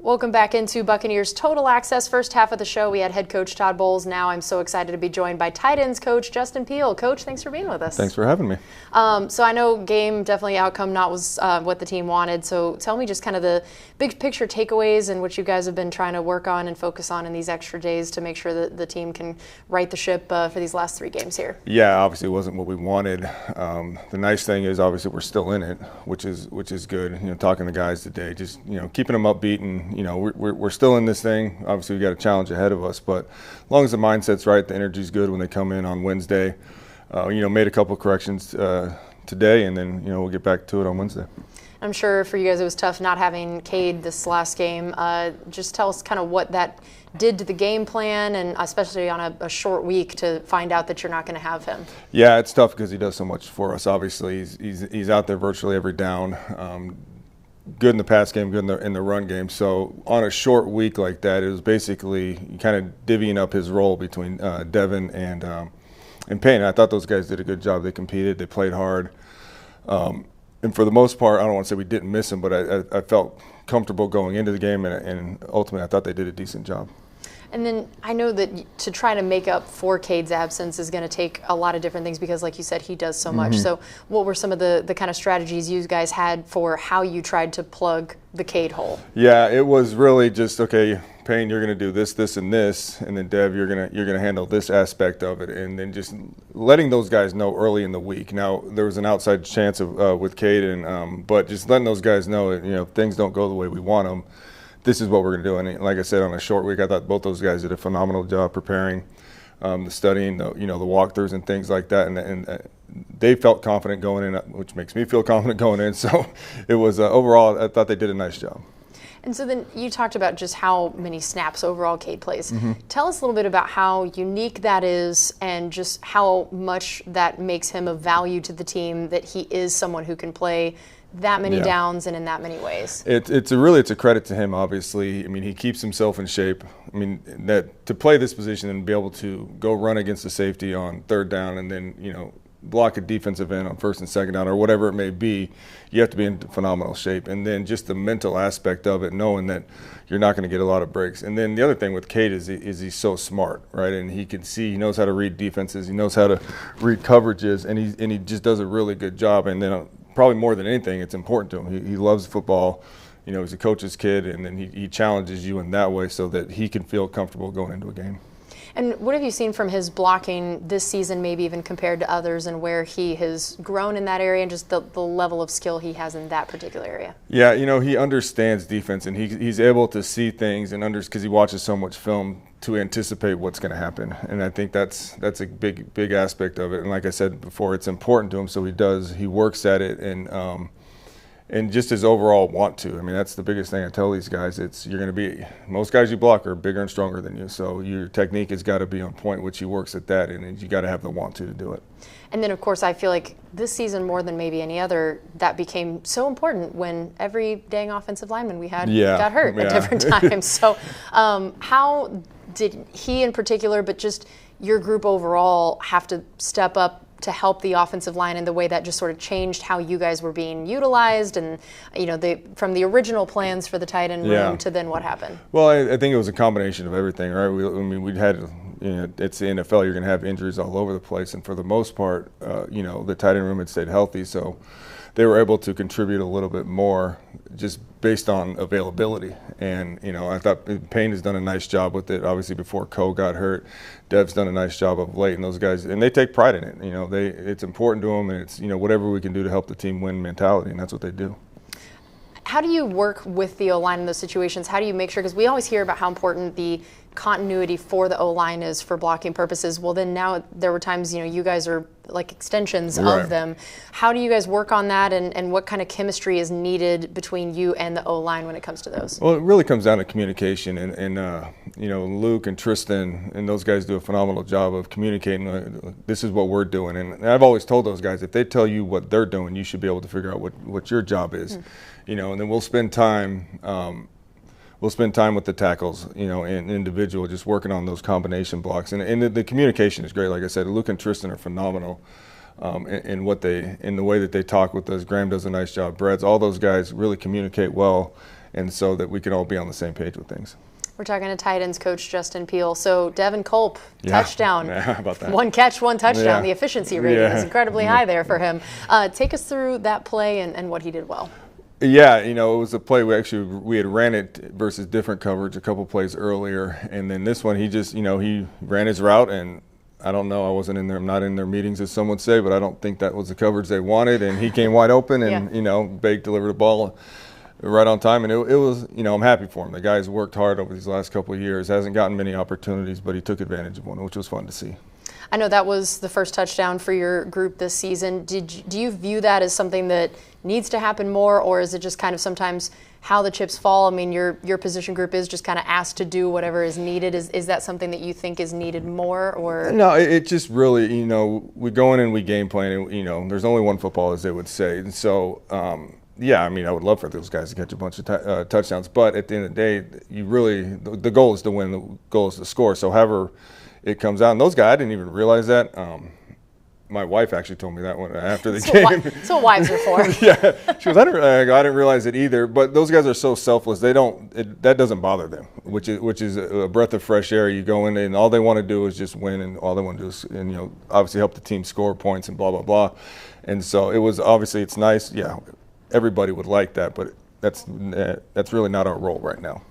Welcome back into Buccaneers Total Access. First half of the show, we had head coach Todd Bowles. Now I'm so excited to be joined by tight ends coach Justin Peelle. Coach, thanks for being with us. Thanks for having me. So I know game definitely outcome not was what the team wanted. So tell me just kind of the big picture takeaways and what you guys have been trying to work on and focus on in these extra days to make sure that the team can right the ship for these last 3 games here. Yeah, obviously it wasn't what we wanted. The nice thing is obviously we're still in it, which is good. You know, talking to the guys today, just keeping them upbeat and we're still in this thing. Obviously, we got a challenge ahead of us, but as long as the mindset's right, the energy's good when they come in on Wednesday. Made a couple corrections today, and then we'll get back to it on Wednesday. I'm sure for you guys it was tough not having Cade this last game. Just tell us kind of what that did to the game plan, and especially on a short week to find out that you're not going to have him. Yeah, it's tough because he does so much for us. Obviously, he's out there virtually every down. Good in the pass game, good in the run game. So on a short week like that, it was basically kind of divvying up his role between Devin and Peille. And I thought those guys did a good job. They competed, they played hard. And for the most part, I don't want to say we didn't miss him, but I felt comfortable going into the game, and ultimately I thought they did a decent job. And then I know that to try to make up for Cade's absence is going to take a lot of different things because, like you said, he does so much. So what were some of the kind of strategies you guys had for how you tried to plug the Cade hole? Yeah, it was really just, okay, Payne, you're going to do this, this, and this, and then Dev, you're going to handle this aspect of it, and then just letting those guys know early in the week. Now there was an outside chance of with Cade, but just letting those guys know, if things don't go the way we want them, this is what we're going to do. And like I said, on a short week, I thought both those guys did a phenomenal job preparing, the studying, the walkthroughs and things like that. And they felt confident going in, which makes me feel confident going in. So it was overall, I thought they did a nice job. And so then you talked about just how many snaps overall Cade plays. Tell us a little bit about how unique that is and just how much that makes him of value to the team, that he is someone who can play that many downs and in that many ways. It's a credit to him, obviously. I mean, he keeps himself in shape. I mean, that to play this position and be able to go run against the safety on 3rd down and then, block a defensive end on 1st and 2nd down or whatever it may be, you have to be in phenomenal shape. And then just the mental aspect of it, knowing that you're not going to get a lot of breaks. And then the other thing with Cade is he's so smart, right? And he knows how to read defenses, he knows how to read coverages, and he just does a really good job. And then probably more than anything, it's important to him. He loves football. He's a coach's kid, and then he challenges you in that way so that he can feel comfortable going into a game. And what have you seen from his blocking this season, maybe even compared to others, and where he has grown in that area and just the level of skill he has in that particular area? Yeah, he understands defense, and he's able to see things and because he watches so much film to anticipate what's going to happen. And I think that's a big aspect of it. And like I said before, it's important to him, so he works at it, and just his overall want to. I mean, that's the biggest thing I tell these guys. Most guys you block are bigger and stronger than you, so your technique has got to be on point, which he works at that, and you got to have the want to do it. And then, of course, I feel like this season more than maybe any other, that became so important when every dang offensive lineman we had got hurt at different times. So how did he in particular, but just your group overall, have to step up to help the offensive line in the way that just sort of changed how you guys were being utilized, and from the original plans for the tight end room to then what happened? Well, I think it was a combination of everything, right? We'd had, it's the NFL, you're going to have injuries all over the place, and for the most part, the tight end room had stayed healthy, so they were able to contribute a little bit more just based on availability. And, I thought Payne has done a nice job with it, obviously before Cole got hurt. Dev's done a nice job of late, and those guys, and they take pride in it. It's important to them, and it's, whatever we can do to help the team win mentality, and that's what they do. How do you work with the O-line in those situations? How do you make sure, because we always hear about how important the continuity for the O-line is for blocking purposes. Well, then now there were times, you guys are like extensions of them. How do you guys work on that, and what kind of chemistry is needed between you and the O-line when it comes to those? Well, it really comes down to communication, and Luke and Tristan and those guys do a phenomenal job of communicating, this is what we're doing. And I've always told those guys, if they tell you what they're doing, you should be able to figure out what your job is. And then we'll spend time with the tackles, and individual, just working on those combination blocks. And the communication is great. Like I said, Luke and Tristan are phenomenal in the way that they talk with us. Graham does a nice job. Brett's, all those guys really communicate well and so that we can all be on the same page with things. We're talking to tight ends coach Justin Peelle. So Devin Culp, touchdown. Yeah, how about that? 1 catch, 1 touchdown. Yeah. The efficiency rating is incredibly high there for him. Take us through that play and what he did well. Yeah, it was a play we had ran it versus different coverage a couple plays earlier, and then this one he just he ran his route, and I don't know, I'm not in their meetings as some would say, but I don't think that was the coverage they wanted, and he came wide open, and Bake delivered the ball right on time, and it was I'm happy for him. The guy's worked hard over these last couple of years, hasn't gotten many opportunities, but he took advantage of one, which was fun to see. I know that was the first touchdown for your group this season. Do you view that as something that needs to happen more, or is it just kind of sometimes how the chips fall? I mean, your position group is just kind of asked to do whatever is needed. Is that something that you think is needed more, or? No, it just really, we go in and we game plan, and there's only one football, as they would say, and so. Yeah, I mean, I would love for those guys to catch a bunch of touchdowns, but at the end of the day, the goal is to win, the goal is to score. So however it comes out, and those guys, I didn't even realize that. My wife actually told me that one after the game. That's what wives are for. Yeah, she goes, I didn't realize it either. But those guys are so selfless; that doesn't bother them, which is a breath of fresh air. You go in and all they want to do is just win, and all they want to do is obviously help the team score points and blah blah blah. And so it was obviously it's nice, yeah. Everybody would like that, but that's really not our role right now.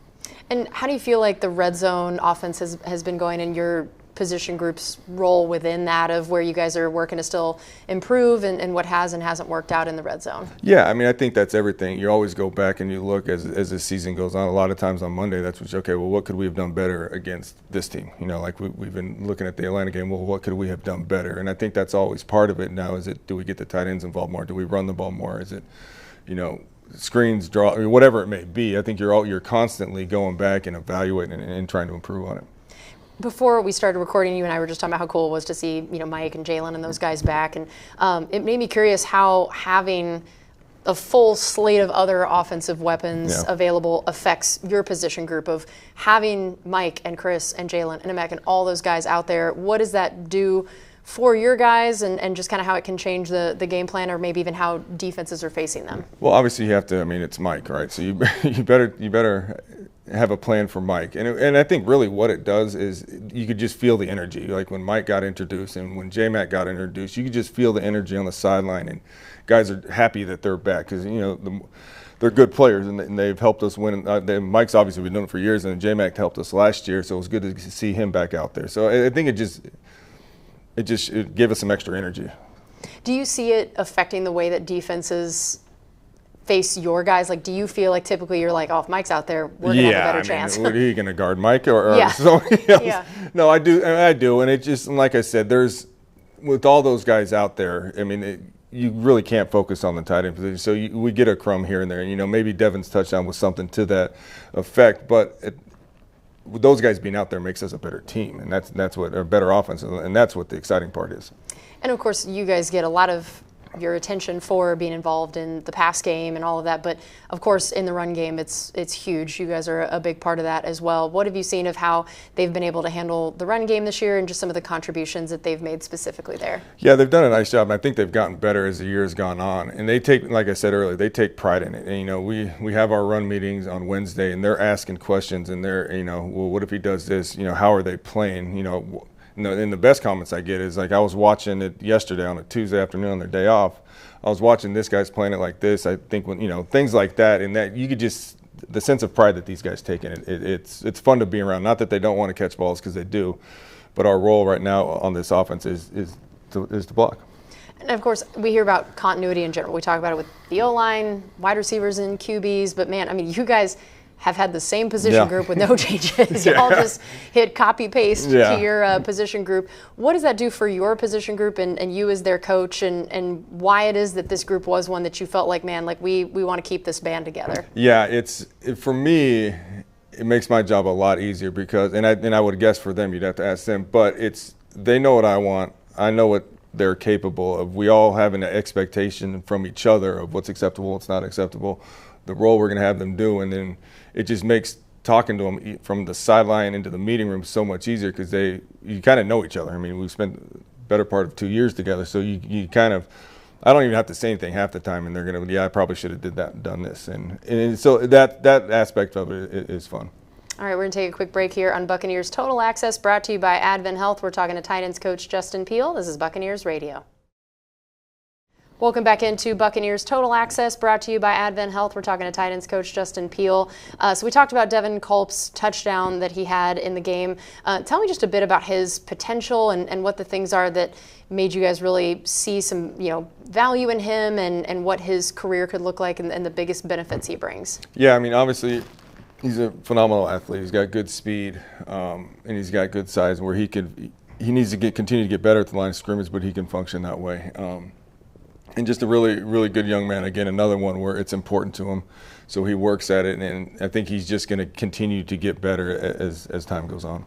And how do you feel like the red zone offense has been going in your position group's role within that, of where you guys are working to still improve and what has and hasn't worked out in the red zone? Yeah, I mean, I think that's everything. You always go back and you look as the season goes on. A lot of times on Monday, that's what could we have done better against this team? Like we've been looking at the Atlanta game, well, what could we have done better? And I think that's always part of it now. Do we get the tight ends involved more? Do we run the ball more? Is it screens, draw, whatever it may be? I think you're constantly going back and evaluating and trying to improve on it. Before we started recording, you and I were just talking about how cool it was to see Mike and Jalen and those guys back, and it made me curious how having a full slate of other offensive weapons available affects your position group, of having Mike and Chris and Jalen and Emek and all those guys out there. What does that do for your guys, and just kind of how it can change the game plan, or maybe even how defenses are facing them? Well, obviously you have to. I mean, it's Mike, right? So you better have a plan for Mike, and I think really what it does is you could just feel the energy. Like when Mike got introduced and when J-Mac got introduced, you could just feel the energy on the sideline, and guys are happy that they're back because they're good players and they've helped us win. Mike's obviously been doing it for years, and J-Mac helped us last year, so it was good to see him back out there. So I think it gave us some extra energy. Do you see it affecting the way that defenses face your guys? Like, do you feel like typically you're like, oh, if Mike's out there, we're going to have a better chance? What are you going to guard, Mike or somebody else? Yeah. No, I do, and it just, like I said, with all those guys out there, I mean, you really can't focus on the tight end position. So we get a crumb here and there. Maybe Devin's touchdown was something to that effect, but with those guys being out there makes us a better team, and that's what a better offense, and that's what the exciting part is. And of course, you guys get a lot of your attention for being involved in the pass game and all of that, but of course in the run game it's huge. You guys are a big part of that as well. What have you seen of how they've been able to handle the run game this year, and just some of the contributions that they've made specifically there? Yeah, they've done a nice job, and I think they've gotten better as the year's gone on, and they take, like I said earlier, they take pride in it. And we have our run meetings on Wednesday, and they're asking questions, and they're well, what if he does this? How are they playing? And the best comments I get is, like, I was watching it yesterday on a Tuesday afternoon on their day off. I was watching this guy's playing it like this. I think when things like that, and that you could just, the sense of pride that these guys take in it, it's fun to be around. Not that they don't want to catch balls, because they do, but our role right now on this offense is to block. And of course, we hear about continuity in general. We talk about it with the O-line, wide receivers, and QBs. But man, I mean, you guys have had the same position group with no changes. Y'all just hit copy paste to your position group. What does that do for your position group and you as their coach, and why it is that this group was one that you felt like, man, like we want to keep this band together? Yeah, for me, it makes my job a lot easier because, and I would guess for them, you'd have to ask them, but they know what I want. I know what they're capable of. We all have an expectation from each other of what's acceptable, what's not acceptable, the role we're going to have them do, and then it just makes talking to them from the sideline into the meeting room so much easier because you kind of know each other. I mean, we've spent the better part of 2 years together, so you kind of I don't even have to say anything half the time, and they're going to, yeah, I probably should have done this. And so that aspect of it is fun. All right, we're going to take a quick break here on Buccaneers Total Access, brought to you by Advent Health. We're talking to tight ends coach Justin Peelle. This is Buccaneers Radio. Welcome back into Buccaneers Total Access, brought to you by Advent Health. We're talking to tight ends coach Justin Peelle. So we talked about Devin Culp's touchdown that he had in the game. Tell me just a bit about his potential and what the things are that made you guys really see some value in him and what his career could look like and the biggest benefits he brings. Yeah, I mean, obviously he's a phenomenal athlete. He's got good speed and he's got good size where he needs to continue to get better at the line of scrimmage, but he can function that way. And just a really, really good young man. Again, another one where it's important to him, so he works at it, and I think he's just going to continue to get better as time goes on.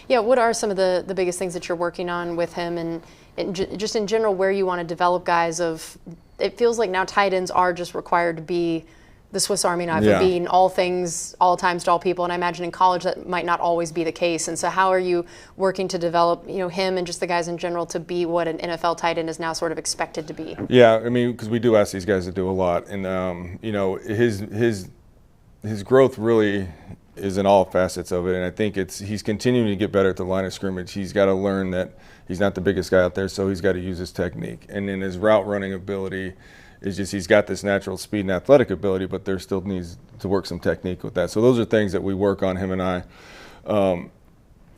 Yeah, what are some of the biggest things that you're working on with him, and just in general where you want to develop guys of, it feels like now tight ends are just required to be the Swiss Army knife of being all things, all times to all people, and I imagine in college that might not always be the case. And so how are you working to develop him and just the guys in general to be what an NFL tight end is now sort of expected to be? Yeah, I mean, because we do ask these guys to do a lot, and his growth really is in all facets of it, and I think he's continuing to get better at the line of scrimmage. He's got to learn that he's not the biggest guy out there, so he's got to use his technique, and then his route running ability. It's just he's got this natural speed and athletic ability, but there still needs to work some technique with that. So those are things that we work on, him and I,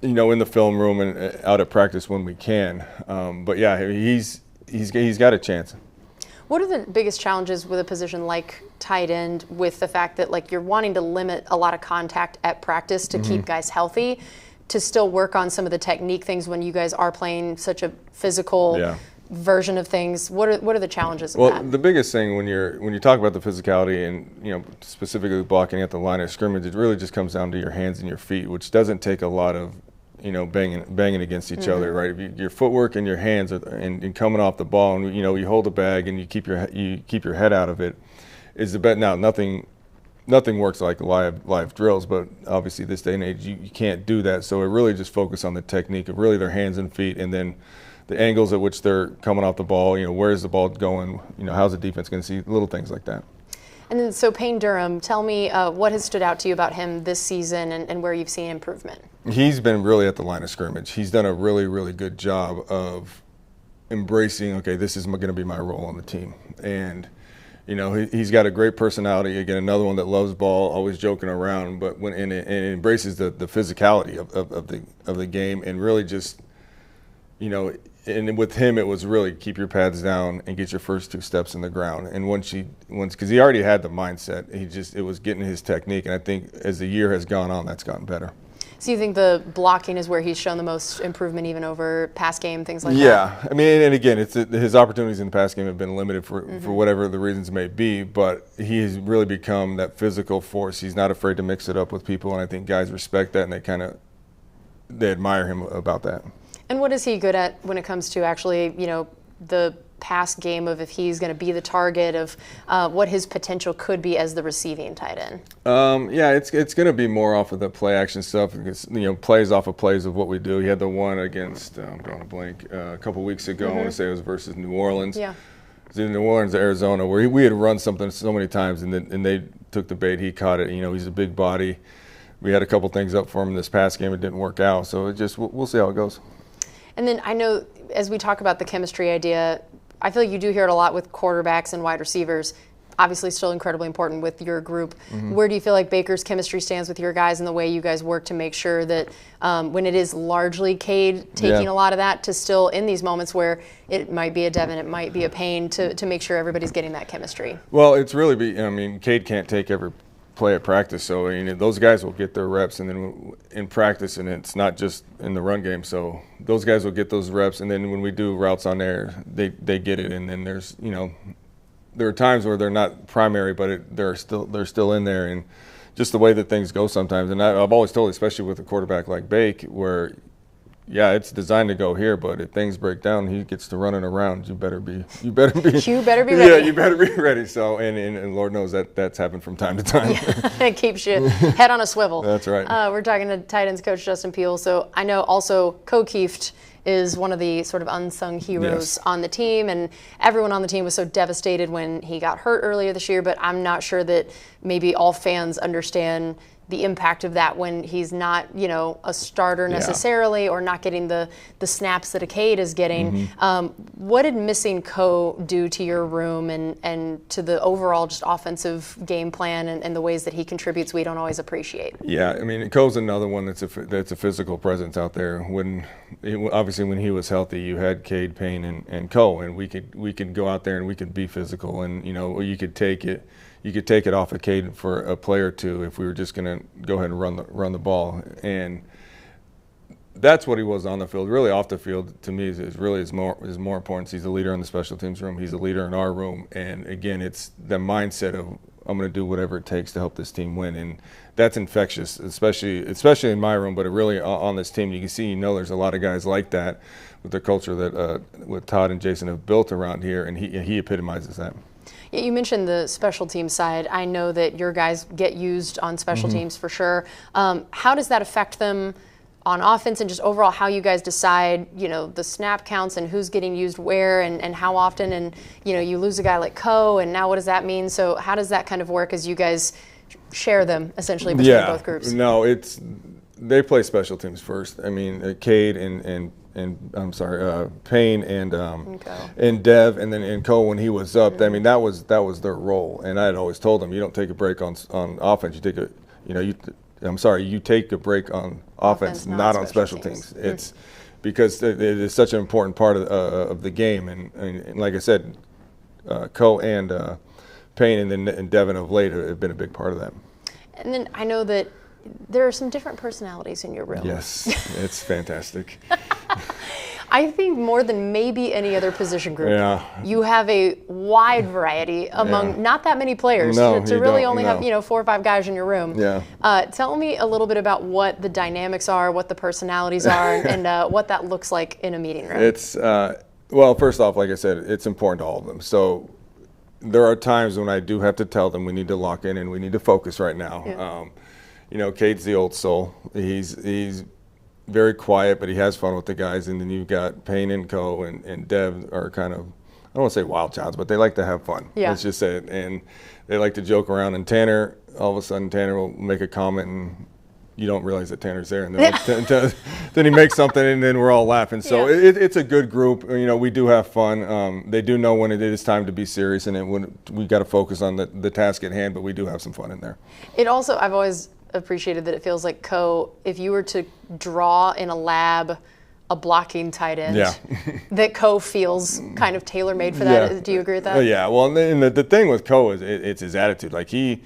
in the film room and out at practice when we can. But yeah, he's got a chance. What are the biggest challenges with a position like tight end with the fact that you're wanting to limit a lot of contact at practice to keep guys healthy, to still work on some of the technique things when you guys are playing such a physical version of things? What are the challenges of that? Well, the biggest thing when you talk about the physicality and specifically blocking at the line of scrimmage, it really just comes down to your hands and your feet, which doesn't take a lot of banging against each other, right? If your footwork and your hands and coming off the ball, and you hold the bag and you keep your head out of it, is the bet. Now nothing works like live drills, but obviously this day and age you can't do that. So it really just focus on the technique of really their hands and feet, and then the angles at which they're coming off the ball, where's the ball going, how's the defense going to see, little things like that. And then, so Payne Durham, tell me what has stood out to you about him this season and where you've seen improvement. He's been really at the line of scrimmage. He's done a really, really good job of embracing, okay, this is going to be my role on the team. And, he's got a great personality. Again, another one that loves ball, always joking around, but and it embraces the physicality of the game, and really just, and with him, it was really keep your pads down and get your first 2 steps in the ground. And because he already had the mindset, it was getting his technique. And I think as the year has gone on, that's gotten better. So you think the blocking is where he's shown the most improvement, even over pass game, things like that? Yeah, I mean, and again, his opportunities in the pass game have been limited for whatever the reasons may be, but he has really become that physical force. He's not afraid to mix it up with people, and I think guys respect that, and they admire him about that. And what is he good at when it comes to actually, the pass game of if he's going to be the target of what his potential could be as the receiving tight end? Yeah, it's going to be more off of the play action stuff. It's, plays off of plays of what we do. He had the one against, I'm drawing a blank, a couple weeks ago. I want to say it was versus New Orleans. Yeah. It was in New Orleans, Arizona, where we had run something so many times, and they took the bait. He caught it. He's a big body. We had a couple things up for him in this pass game. It didn't work out. So we'll see how it goes. And then I know as we talk about the chemistry idea, I feel like you do hear it a lot with quarterbacks and wide receivers. Obviously still incredibly important with your group. Where do you feel like Baker's chemistry stands with your guys and the way you guys work to make sure that when it is largely Cade taking a lot of that, to still in these moments where it might be a Devin, it might be a Payne, to make sure everybody's getting that chemistry? Well, it's really Cade can't take every play at practice, so those guys will get their reps, and then in practice, and it's not just in the run game, so those guys will get those reps, and then when we do routes on there, they get it, and then there's there are times where they're not primary, but they're still in there, and just the way that things go sometimes. And I've always told, especially with a quarterback like Bake, where it's designed to go here, but if things break down, he gets to running around. You better be ready. Yeah, you better be ready. So, and Lord knows that's happened from time to time. It keeps you head on a swivel. That's right. We're talking to tight ends coach Justin Peelle. So I know also co-Keefed is one of the sort of unsung heroes on the team, and everyone on the team was so devastated when he got hurt earlier this year, but I'm not sure that maybe all fans understand the impact of that when he's not, a starter necessarily, or not getting the snaps that a Cade is getting. What did missing Ko do to your room and to the overall just offensive game plan and the ways that he contributes we don't always appreciate? Yeah, I mean, Ko's another one that's a physical presence out there. Obviously when he was healthy, you had Cade, Payne, and Ko, and we could go out there and we could be physical, and you could take it. You could take it off of Cade for a play or two if we were just going to go ahead and run the ball, and that's what he was on the field. Really, off the field, to me, is more important. He's a leader in the special teams room. He's a leader in our room, and again, it's the mindset of I'm going to do whatever it takes to help this team win, and that's infectious, especially in my room, but really on this team. You can see, there's a lot of guys like that with the culture that what Todd and Jason have built around here, and he epitomizes that. You mentioned the special team side. I know that your guys get used on special teams for sure. How does that affect them on offense, and just overall how you guys decide, the snap counts and who's getting used where and how often? And, you lose a guy like Ko, and now what does that mean? So how does that kind of work as you guys share them essentially between both groups? No, they play special teams first. I mean, Cade and Payne and Dev, and then Ko when he was up. I mean, that was their role, and I had always told them, you don't take a break on offense. You take you take a break on offense, not on special teams. It's because it is such an important part of the game, and like I said, Ko and Payne and Devin of late have been a big part of that. And then I know that there are some different personalities in your room. Yes, it's fantastic. I think more than maybe any other position group, you have a wide variety among not that many players to really only have 4 or 5 guys in your room. Tell me a little bit about what the dynamics are, what the personalities are, and what that looks like in a meeting room. It's well, first off, like I said, it's important to all of them. So there are times when I do have to tell them we need to lock in and we need to focus right now. Cade's the old soul. He's very quiet, but he has fun with the guys. And then you've got Payne and Ko and Dev are kind of, I don't want to say wild childs, but they like to have fun. Let's just say it. And they like to joke around. And Tanner, all of a sudden, Tanner will make a comment and you don't realize that Tanner's there. And then he makes something and then we're all laughing. So it's a good group. We do have fun. They do know when it is time to be serious, and we got to focus on the task at hand, but we do have some fun in there. I've always appreciated that it feels like Ko, if you were to draw in a lab a blocking tight end, that Ko feels kind of tailor-made for that. Do you agree with that? Yeah. Well, and the thing with Ko is it's his attitude. Like he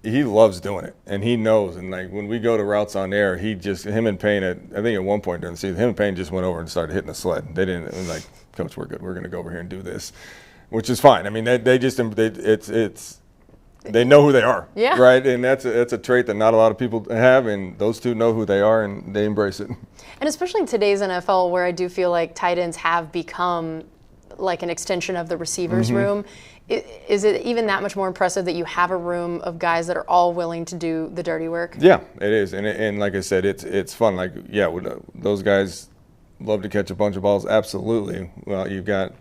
loves doing it, and he knows. And like when we go to routes on air, him and Payne, I think at one point during the season, him and Payne just went over and started hitting the sled. They didn't, it was like, Coach, we're good. We're going to go over here and do this, which is fine. I mean, they know who they are, right? And that's a trait that not a lot of people have, and those two know who they are, and they embrace it. And especially in today's NFL, where I do feel like tight ends have become like an extension of the receivers room. Is it even that much more impressive that you have a room of guys that are all willing to do the dirty work? Yeah, it is. And like I said, it's fun. Like, those guys love to catch a bunch of balls. Absolutely. Well, you've got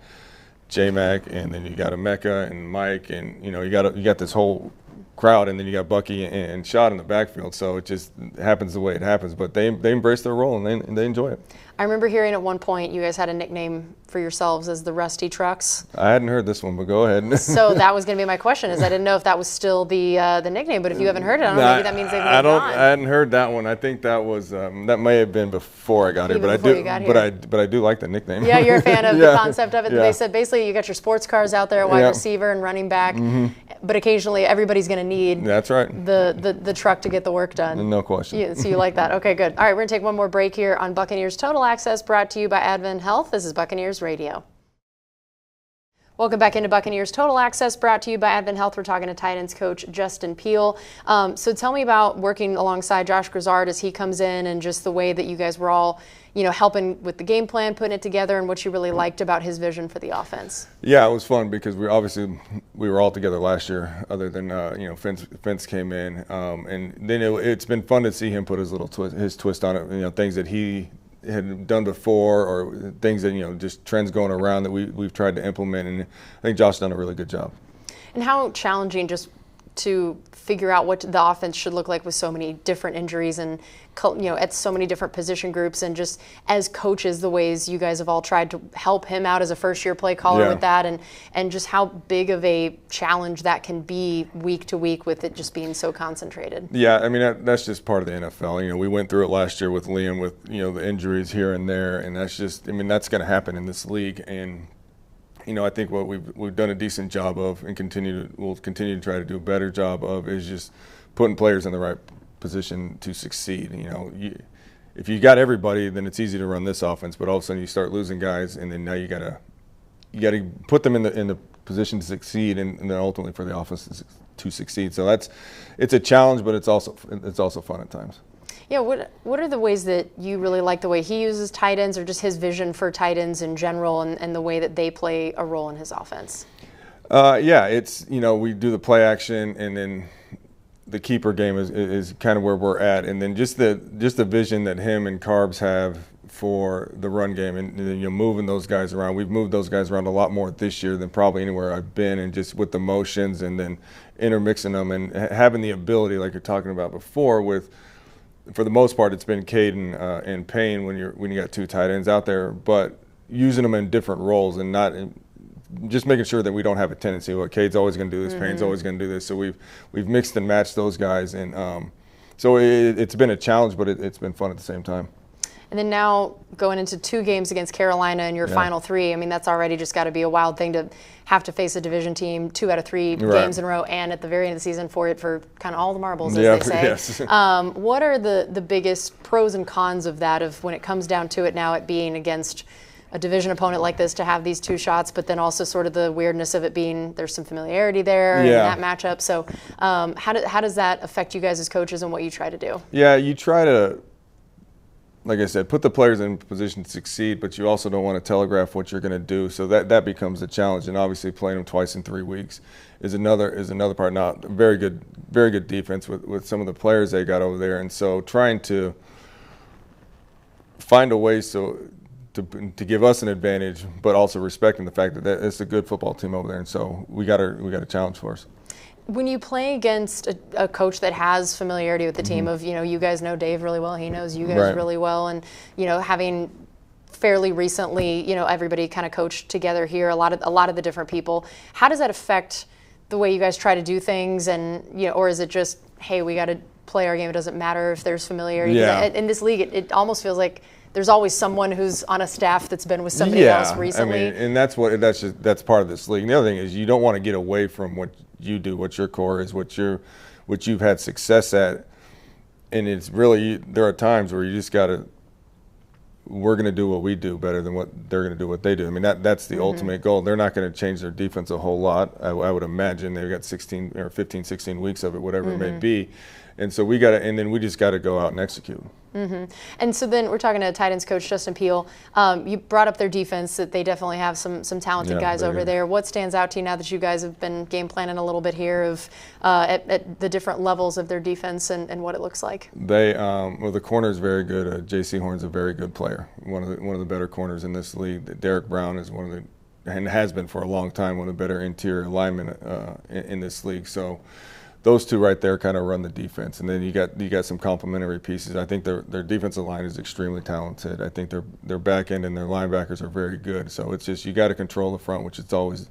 J-Mac, and then you got Emeka and Mike, and you got this whole crowd, and then you got Bucky and Shot in the backfield. So it just happens the way it happens. But they embrace their role, and they enjoy it. I remember hearing at one point you guys had a nickname for yourselves as the Rusty Trucks. I hadn't heard this one, but go ahead. So that was going to be my question, is I didn't know if that was still the nickname, but if you haven't heard it, I don't know, maybe that means they've moved on. I hadn't heard that one. I think that was that may have been before I got here, but I do like the nickname. Yeah, you're a fan of the concept of it. They said basically you got your sports cars out there, wide receiver and running back, but occasionally everybody's going to need the truck to get the work done. No question. So you like that. Okay, good. All right, we're going to take one more break here on Buccaneers Total Access, brought to you by Advent Health. This is Buccaneers Radio. Welcome back into Buccaneers Total Access, brought to you by Advent Health. We're talking to tight ends coach Justin Peelle. So tell me about working alongside Josh Grizzard as he comes in, and just the way that you guys were all, helping with the game plan, putting it together, and what you really liked about his vision for the offense. Yeah, it was fun because we were all together last year, other than Fence came in, and then it's been fun to see him put his little twist on it. Things that he had done before, or things that, just trends going around that we've tried to implement, and I think Josh's done a really good job. And how challenging just to figure out what the offense should look like with so many different injuries and, at so many different position groups, and just as coaches, the ways you guys have all tried to help him out as a first-year play caller with that, and just how big of a challenge that can be week to week with it just being so concentrated. Yeah, I mean, that's just part of the NFL. We went through it last year with Liam with, the injuries here and there, and that's just, that's going to happen in this league. And I think what we've done a decent job of, and we'll continue to try to do a better job of, is just putting players in the right position to succeed. If you got everybody, then it's easy to run this offense. But all of a sudden you start losing guys, and then now you gotta put them in the position to succeed, and then ultimately for the offense to succeed. So it's a challenge, but it's also fun at times. Yeah, what are the ways that you really like the way he uses tight ends, or just his vision for tight ends in general, and the way that they play a role in his offense? Yeah, it's, we do the play action, and then the keeper game is kind of where we're at, and then just the vision that him and Carbs have for the run game, and moving those guys around. We've moved those guys around a lot more this year than probably anywhere I've been, and just with the motions, and then intermixing them, and having the ability, like you're talking about before, for the most part, it's been Caden and Payne when you got two tight ends out there, but using them in different roles, and not just making sure that we don't have a tendency. Well, Cade's always going to do this, Payne's always going to do this. So we've mixed and matched those guys, and so it's been a challenge, but it's been fun at the same time. And then now going into 2 games against Carolina in your final 3, I mean, that's already just got to be a wild thing to have to face a division team 2 out of 3 games in a row, and at the very end of the season for kind of all the marbles, as they say. Yes. What are the biggest pros and cons of that, of when it comes down to it now, it being against a division opponent like this, to have these 2 shots, but then also sort of the weirdness of it being there's some familiarity there in that matchup. So how does that affect you guys as coaches and what you try to do? Yeah, you try to, like I said, put the players in position to succeed, but you also don't want to telegraph what you're going to do. So that becomes a challenge, and obviously playing them twice in 3 weeks is another part. Now, very good defense with some of the players they got over there, and so trying to find a way to give us an advantage, but also respecting the fact that it's a good football team over there, and so we got a challenge for us. When you play against a coach that has familiarity with the team, of you guys know Dave really well, he knows you guys really well, and having fairly recently everybody kind of coached together here, a lot of the different people, how does that affect the way you guys try to do things, and or is it just, hey, we got to play our game, it doesn't matter if there's familiarity? In this league, it almost feels like there's always someone who's on a staff that's been with somebody else recently. I mean, and that's part of this league. And the other thing is, you don't want to get away from what you do, what your core is, what you've had success at. And it's really, there are times where you just we're going to do what we do better than what they're going to do what they do. I mean, that's the ultimate goal. They're not going to change their defense a whole lot. I would imagine they've got 16 or 15, 16 weeks of it, whatever it may be. And so we just got to go out and execute. And so then we're talking to tight ends coach Justin Peelle. You brought up their defense, that they definitely have some talented guys over there. What stands out to you now that you guys have been game planning a little bit here of at the different levels of their defense and what it looks like? The corner is very good. J.C. Horn's a very good player, one of the better corners in this league. Derek Brown is and has been for a long time, one of the better interior linemen in this league. So those 2 right there kind of run the defense, and then you got some complementary pieces. I think their defensive line is extremely talented. I think their back end and their linebackers are very good. So it's just, you got to control the front, which is always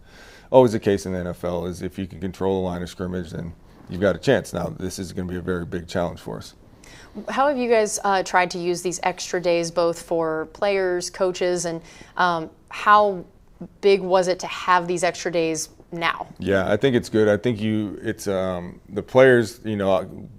the case in the NFL. Is if you can control the line of scrimmage, then you've got a chance. Now, this is going to be a very big challenge for us. How have you guys tried to use these extra days, both for players, coaches, and how big was it to have these extra days now? Yeah, I think it's good. I think it's the players,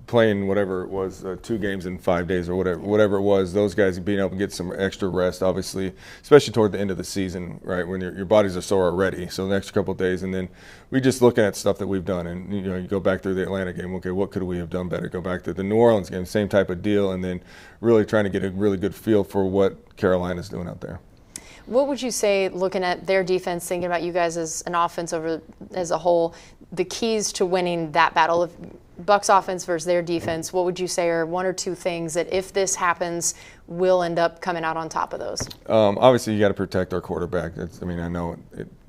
playing whatever it was, 2 games in 5 days or whatever it was, those guys being able to get some extra rest, obviously, especially toward the end of the season, right, when your bodies are sore already. So the next couple of days, and then we just looking at stuff that we've done, and you go back through the Atlanta game, okay, what could we have done better? Go back to the New Orleans game, same type of deal, and then really trying to get a really good feel for what Carolina's doing out there. What would you say, looking at their defense, thinking about you guys as an offense as a whole, the keys to winning that battle? Bucs offense versus their defense, what would you say are one or two things that if this happens, we'll end up coming out on top of those? Obviously, you got to protect our quarterback. I mean, I know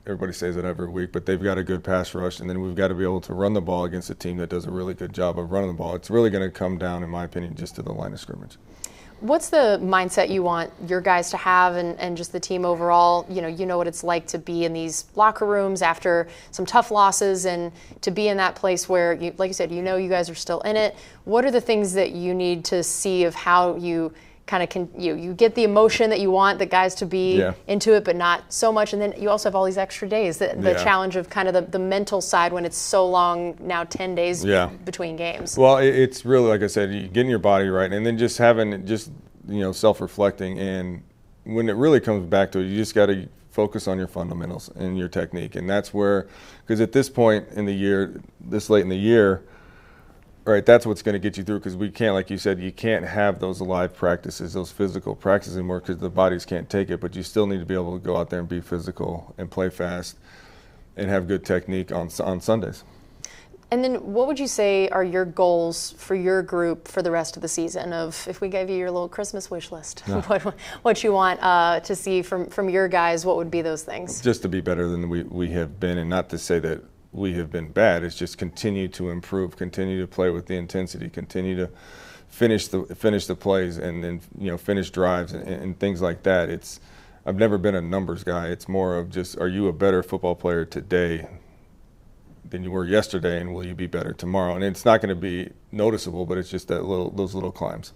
everybody says it every week, but they've got a good pass rush, and then we've got to be able to run the ball against a team that does a really good job of running the ball. It's really going to come down, in my opinion, just to the line of scrimmage. What's the mindset you want your guys to have and just the team overall? You know what it's like to be in these locker rooms after some tough losses and to be in that place where, like you said, you guys are still in it. What are the things that you need to see of how you kind of you get the emotion that you want the guys to be into it, but not so much? And then you also have all these extra days, the challenge of kind of the mental side when it's so long now, 10 days between games. Well, it's really, like I said, you getting your body right, and then just having self-reflecting. And when it really comes back to it, you just got to focus on your fundamentals and your technique. And that's where, because at this point in the year, this late in the year, right, that's what's going to get you through, because we can't, like you said, you can't have those live practices, those physical practices anymore, because the bodies can't take it. But you still need to be able to go out there and be physical and play fast and have good technique on Sundays. And then what would you say are your goals for your group for the rest of the season? Of if we gave you your little Christmas wish list, what you want to see from your guys, what would be those things? Just to be better than we have been, and not to say that we have been bad. It's just continue to improve, continue to play with the intensity, continue to finish the plays, and then finish drives and things like that. I've never been a numbers guy. It's more of just, are you a better football player today than you were yesterday, and will you be better tomorrow? And it's not going to be noticeable, but it's just those little climbs.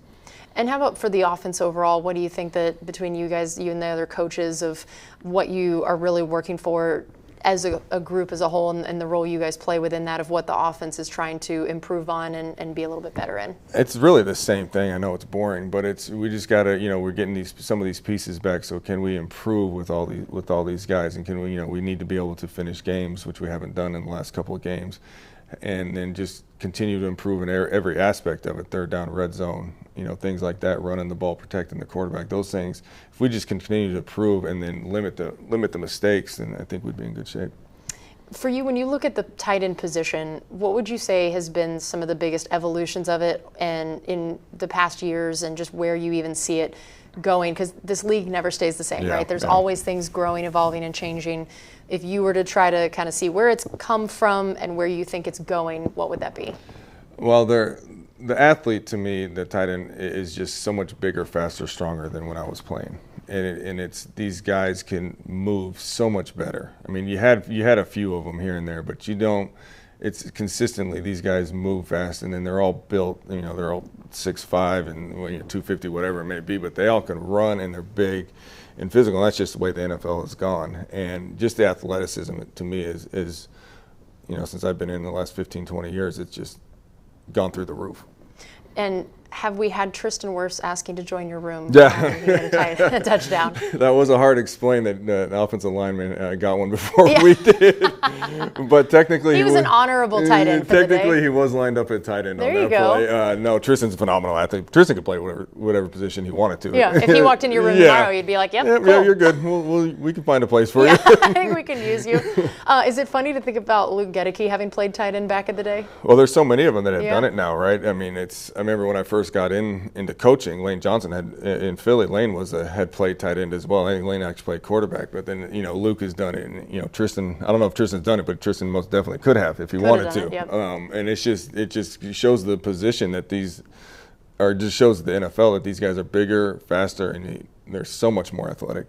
And how about for the offense overall? What do you think that between you guys, you and the other coaches, of what you are really working for as a group as a whole, and the role you guys play within that, of what the offense is trying to improve on and be a little bit better in? It's really the same thing. I know it's boring, but we just got to, we're getting some of these pieces back. So can we improve with all these guys? And can we need to be able to finish games, which we haven't done in the last couple of games, and then just continue to improve in every aspect of it. Third down, red zone, things like that, running the ball, protecting the quarterback, those things. If we just continue to improve and then limit the mistakes, then I think we'd be in good shape. For you, when you look at the tight end position, what would you say has been some of the biggest evolutions of it and in the past years, and just where you even see it going? Because this league never stays the same, right? There's always things growing, evolving, and changing. If you were to try to kind of see where it's come from and where you think it's going, what would that be? Well, the athlete, to me, the tight end, is just so much bigger, faster, stronger than when I was playing. And it's these guys can move so much better. I mean, you had a few of them here and there, but you don't. It's consistently these guys move fast, and then they're all built. They're all 6'5" and 250, whatever it may be. But they all can run, and they're big and physical. And that's just the way the NFL has gone. And just the athleticism, to me, is since I've been in the last 15, 20 years, it's just gone through the roof. And have we had Tristan Wirfs asking to join your room? Yeah. He had a touchdown. That was a hard explain that the offensive lineman got one before we did. But technically he was an honorable tight end for technically the day. He was lined up at tight end on that play. No, Tristan's a phenomenal athlete. Tristan could play whatever position he wanted to. Yeah, if he walked in your room tomorrow, you'd be like, yep, cool. Yeah, you're good. We can find a place for you. I think we can use you. Is it funny to think about Luke Gedeke having played tight end back in the day? Well, there's so many of them that have done it now, right? I mean, I remember when I first got into coaching, Lane Johnson in Philly. Lane had played tight end as well. I think Lane actually played quarterback, but then Luke has done it, and Tristan. I don't know if Tristan's done it, but Tristan most definitely could have if he wanted to. Yep. And it just shows the position that just shows the NFL that these guys are bigger, faster, and they're so much more athletic.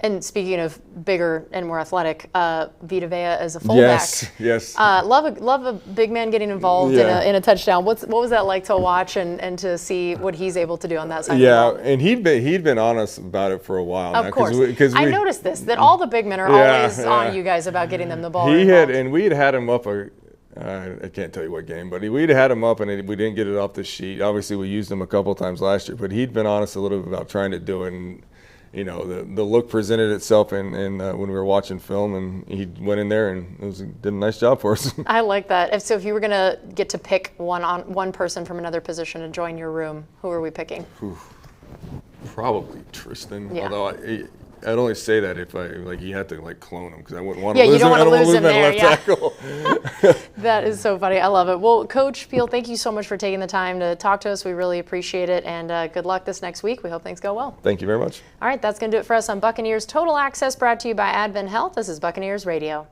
And speaking of bigger and more athletic, Vita Vea as a fullback. Yes. Love a big man getting involved in a touchdown. What was that like to watch and to see what he's able to do on that side of the ball? Yeah, and he'd been honest about it for a while now. Of course. I noticed this, that all the big men are always on you guys about getting them the ball. We had him up I can't tell you what game, but we'd had him up and we didn't get it off the sheet. Obviously, we used him a couple times last year, but he'd been honest a little bit about trying to do it. And the look presented itself when we were watching film, and he went in there and did a nice job for us. I like that. So if you were going to get to pick one person from another position to join your room, who are we picking? Probably Tristan. Yeah. Although I'd only say that if you had to clone him, because I wouldn't want to lose him. I don't want to lose him there. Left tackle. That is so funny. I love it. Well, Coach Peelle, thank you so much for taking the time to talk to us. We really appreciate it, and good luck this next week. We hope things go well. Thank you very much. All right, that's going to do it for us on Buccaneers Total Access, brought to you by Advent Health. This is Buccaneers Radio.